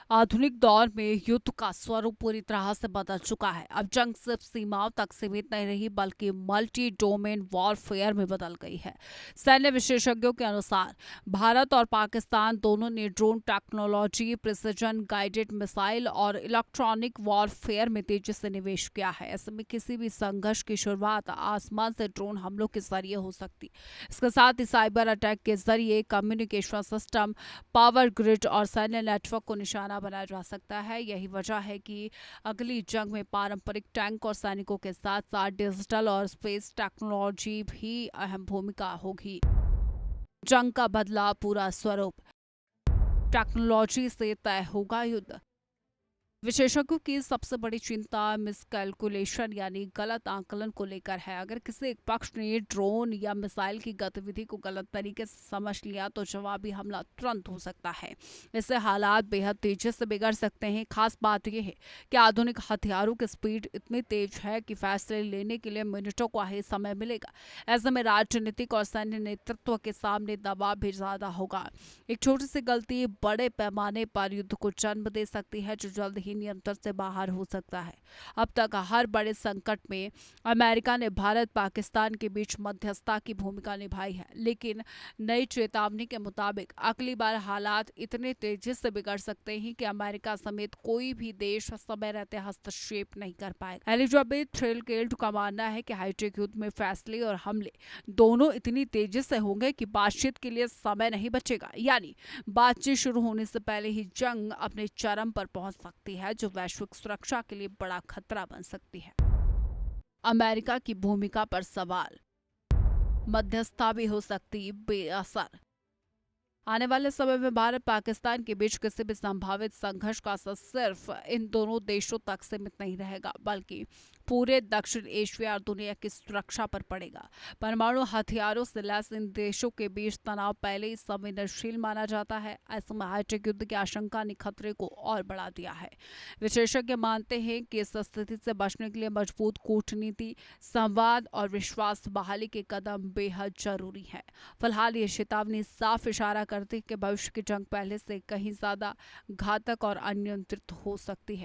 आधुनिक दौर में युद्ध का स्वरूप पूरी तरह से बदल चुका है। अब जंग सिर्फ सीमाओं तक सीमित नहीं रही बल्कि मल्टी डोमेन वॉरफेयर में बदल गई है। सैन्य विशेषज्ञों के अनुसार भारत और पाकिस्तान दोनों ने drone technology, precision guided missile और इलेक्ट्रॉनिक वॉरफेयर में तेजी से निवेश किया है। ऐसे में किसी भी संघर्ष की शुरुआत आसमान से ड्रोन हमलों के जरिए हो सकती। इसके साथ ही साइबर अटैक के जरिए कम्युनिकेशन सिस्टम, पावर ग्रिड और सैन्य नेटवर्क को निशाना बनाया जा सकता है। यही वजह है कि अगली जंग में पारंपरिक टैंक और सैनिकों के साथ साथ डिजिटल और स्पेस टेक्नोलॉजी भी अहम भूमिका होगी। जंग का बदला पूरा स्वरूप, टेक्नोलॉजी से तय होगा युद्ध। विशेषज्ञों की सबसे बड़ी चिंता मिसकैलकुलेशन यानी गलत आकलन को लेकर है। अगर किसी एक पक्ष ने ड्रोन या मिसाइल की गतिविधि को गलत तरीके से समझ लिया तो जवाबी हमला तुरंत हो सकता है। इससे हालात बेहद तेजी से बिगड़ सकते हैं। खास बात यह है कि आधुनिक हथियारों की स्पीड इतनी तेज है कि फैसले लेने के लिए मिनटों का ही समय मिलेगा। ऐसे में राजनीतिक और सैन्य नेतृत्व के सामने दबाव भी ज्यादा होगा। एक छोटी सी गलती बड़े पैमाने पर युद्ध को जन्म दे सकती है जो जल्द ही नियंत्रण से बाहर हो सकता है। अब तक हर बड़े संकट में अमेरिका ने भारत पाकिस्तान के बीच मध्यस्थता की भूमिका निभाई है, लेकिन नई चेतावनी के मुताबिक अगली बार हालात इतने तेजी से बिगड़ सकते हैं कि अमेरिका समेत कोई भी देश समय रहते हस्तक्षेप नहीं कर पाएगा। एलिजाबेथ थ्रेलकेल्ड का मानना है कि हाईटेक युद्ध में फैसले और हमले दोनों इतनी तेजी से होंगे कि बातचीत के लिए समय नहीं बचेगा। यानी बातचीत शुरू होने से पहले ही जंग अपने चरम पर पहुंच सकती है, जो वैश्विक सुरक्षा के लिए बड़ा खतरा बन सकती है। अमेरिका की भूमिका पर सवाल, मध्यस्थता भी हो सकती बेअसर। आने वाले समय में भारत पाकिस्तान के बीच किसी भी संभावित संघर्ष का असर सिर्फ इन दोनों देशों तक सीमित नहीं रहेगा बल्कि पूरे दक्षिण एशिया और दुनिया की सुरक्षा पर पड़ेगा। परमाणु हथियारों से लैस इन देशों के बीच तनाव पहले ही संवेदनशील माना जाता है। ऐसे में हाईटेक युद्ध की आशंका ने खतरे को और बढ़ा दिया है। विशेषज्ञ मानते हैं कि इस स्थिति से बचने के लिए मजबूत कूटनीति, संवाद और विश्वास बहाली के कदम बेहद जरूरी है। फिलहाल ये चेतावनी साफ इशारा करती है कि भविष्य की जंग पहले से कहीं ज्यादा घातक और अनियंत्रित हो सकती है।